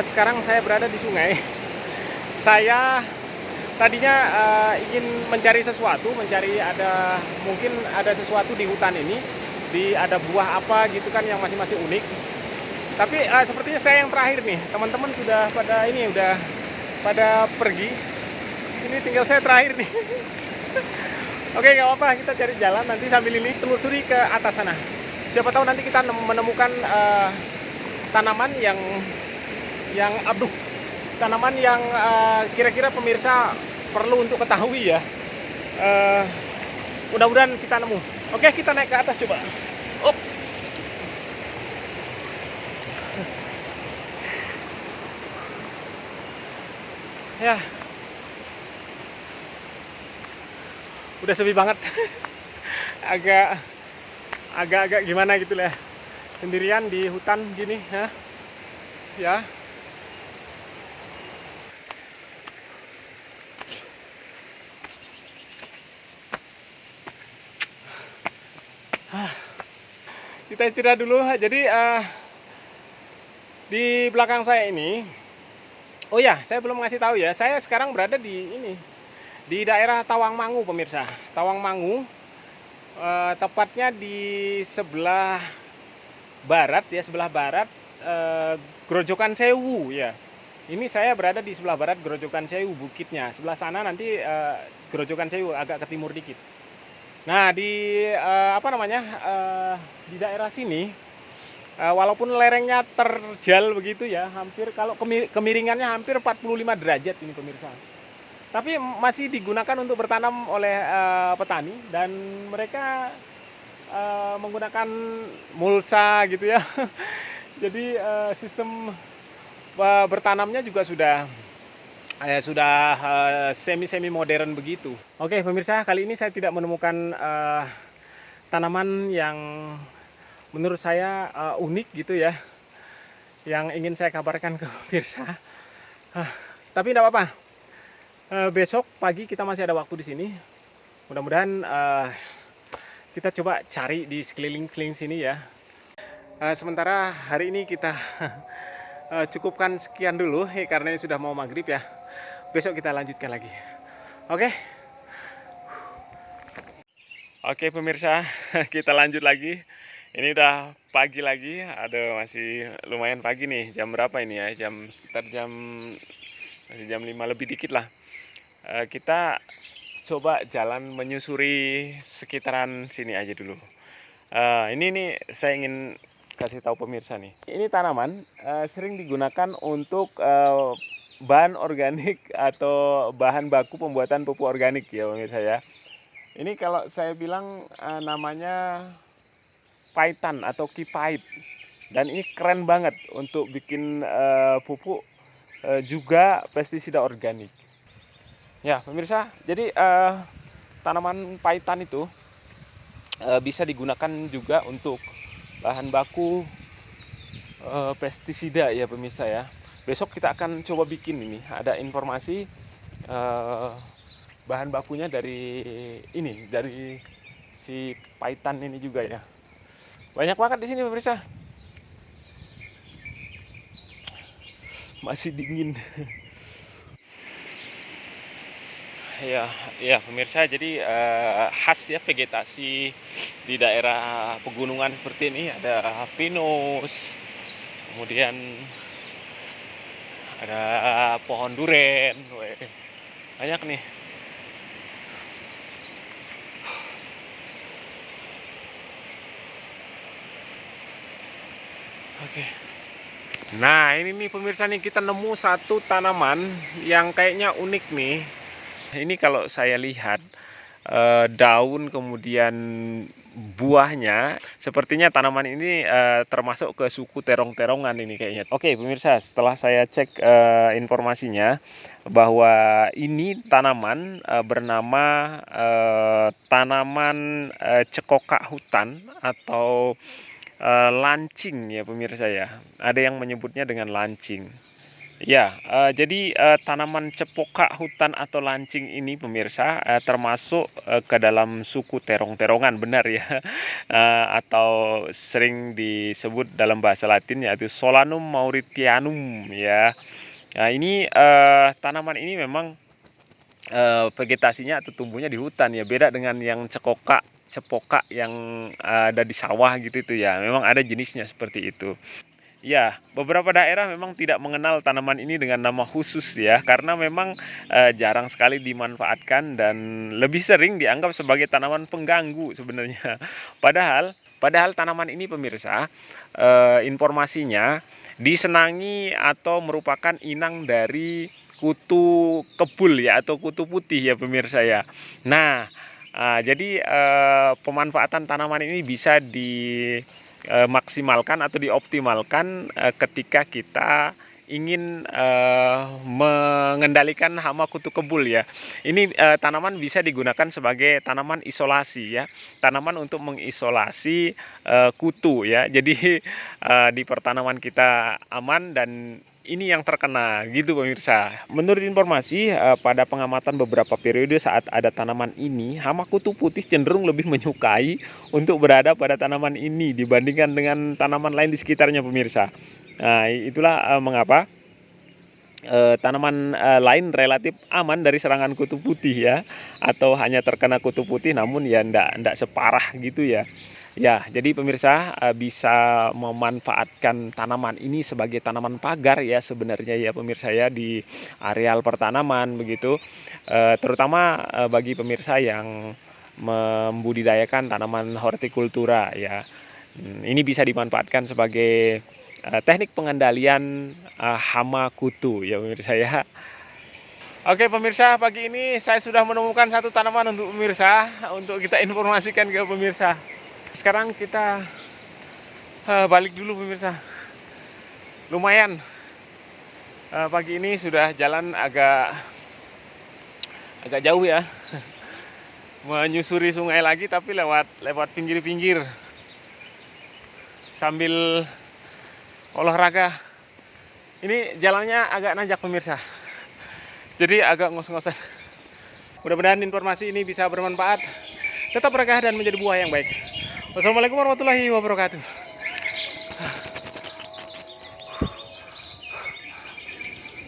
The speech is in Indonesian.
Sekarang saya berada di sungai. Saya tadinya ingin mencari sesuatu, mungkin ada sesuatu di hutan ini, ada buah apa gitu kan yang masih unik. Tapi sepertinya saya yang terakhir nih. Teman-teman sudah pada pergi. Ini tinggal saya terakhir nih. Oke, nggak apa-apa, kita cari jalan nanti sambil ini telusuri ke atas sana. Siapa tahu nanti kita menemukan tanaman yang aduh, tanaman yang kira-kira pemirsa perlu untuk ketahui ya. Eh, Mudah-mudahan kita nemu. Oke, kita naik ke atas coba. Up. Ya, udah sepi banget. agak agak gimana gitu lah. Sendirian di hutan gini, ya. Ya. Kita istirahat dulu. Jadi di belakang saya ini, oh ya, saya belum ngasih tahu ya. Saya sekarang berada di daerah Tawangmangu, pemirsa. Tawangmangu, tepatnya di sebelah barat ya, Grojogan Sewu ya. Ini saya berada di sebelah barat Grojogan Sewu, bukitnya. Sebelah sana nanti Grojogan Sewu, agak ke timur dikit. Nah, di daerah sini, walaupun lerengnya terjal begitu ya, hampir kalau kemiringannya hampir 45 derajat ini pemirsa. Tapi masih digunakan untuk bertanam oleh petani, dan mereka menggunakan mulsa gitu ya. Jadi sistem bertanamnya juga sudah semi modern begitu. Oke pemirsa, kali ini saya tidak menemukan tanaman yang menurut saya unik gitu ya, yang ingin saya kabarkan ke pemirsa. Tapi tidak apa-apa. Besok pagi kita masih ada waktu di sini. Mudah-mudahan kita coba cari di sekeliling sini ya. Sementara hari ini kita cukupkan sekian dulu karena ini sudah mau maghrib ya. Besok kita lanjutkan lagi. Oke. Oke pemirsa, kita lanjut lagi. Ini udah pagi lagi, masih lumayan pagi nih. Jam berapa ini ya? Sekitar masih jam 5 lebih dikit lah. Kita coba jalan menyusuri sekitaran sini aja dulu. Ini nih saya ingin kasih tahu pemirsa nih. Ini tanaman sering digunakan untuk bahan organik atau bahan baku pembuatan pupuk organik ya pemirsa ya. Ini kalau saya bilang namanya paitan atau kipait. Dan ini keren banget untuk bikin pupuk juga pestisida organik. Ya pemirsa, jadi tanaman paitan itu bisa digunakan juga untuk bahan baku pestisida ya pemirsa ya. Besok kita akan coba bikin ini. Ada informasi bahan bakunya dari si paitan ini juga ya. Banyak banget di sini pemirsa. Masih dingin. Ya pemirsa, jadi khas ya vegetasi di daerah pegunungan seperti ini. Ada pinus, kemudian ada pohon duren, banyak nih. Oke. Nah ini nih pemirsa nih, kita nemu satu tanaman yang kayaknya unik nih. Ini kalau saya lihat daun kemudian buahnya, sepertinya tanaman ini termasuk ke suku terong-terongan ini kayaknya. Oke pemirsa, setelah saya cek informasinya bahwa ini tanaman bernama tanaman cekokak hutan atau lancing ya pemirsa ya. Ada yang menyebutnya dengan lancing. Ya, jadi, tanaman cepoka hutan atau lancing ini pemirsa, termasuk, ke dalam suku terong-terongan, benar ya, atau sering disebut dalam bahasa Latin yaitu Solanum mauritianum ya. Nah ini, tanaman ini memang, vegetasinya atau tumbuhnya di hutan ya, beda dengan yang cepoka yang ada di sawah gitu itu ya, memang ada jenisnya seperti itu. Ya, beberapa daerah memang tidak mengenal tanaman ini dengan nama khusus ya, karena memang, jarang sekali dimanfaatkan dan lebih sering dianggap sebagai tanaman pengganggu sebenarnya. Padahal tanaman ini pemirsa, informasinya disenangi atau merupakan inang dari kutu kebul ya atau kutu putih ya pemirsa ya. Nah, jadi, pemanfaatan tanaman ini bisa maksimalkan atau dioptimalkan, ketika kita ingin, mengendalikan hama kutu kebul ya. Ini, tanaman bisa digunakan sebagai tanaman isolasi ya, tanaman untuk mengisolasi, kutu ya. Jadi, di pertanaman kita aman dan ini yang terkena gitu pemirsa. Menurut informasi, pada pengamatan beberapa periode saat ada tanaman ini, hama kutu putih cenderung lebih menyukai untuk berada pada tanaman ini dibandingkan dengan tanaman lain di sekitarnya pemirsa. Nah, itulah, mengapa, tanaman, lain relatif aman dari serangan kutu putih ya, atau hanya terkena kutu putih namun ya ndak separah gitu ya. Ya, jadi pemirsa, bisa memanfaatkan tanaman ini sebagai tanaman pagar ya sebenarnya ya pemirsa ya di areal pertanaman begitu, terutama, bagi pemirsa yang membudidayakan tanaman hortikultura ya. Ini bisa dimanfaatkan sebagai, teknik pengendalian, hama kutu ya pemirsa ya. Oke pemirsa, pagi ini saya sudah menemukan satu tanaman untuk pemirsa, untuk kita informasikan ke pemirsa. Sekarang kita, balik dulu pemirsa. Lumayan, pagi ini sudah jalan agak agak jauh ya, menyusuri sungai lagi tapi lewat pinggir-pinggir, sambil olahraga. Ini jalannya agak nanjak pemirsa, jadi agak ngos-ngosan. Mudah-mudahan informasi ini bisa bermanfaat. Tetap berkah dan menjadi buah yang baik. Wassalamualaikum warahmatullahi wabarakatuh.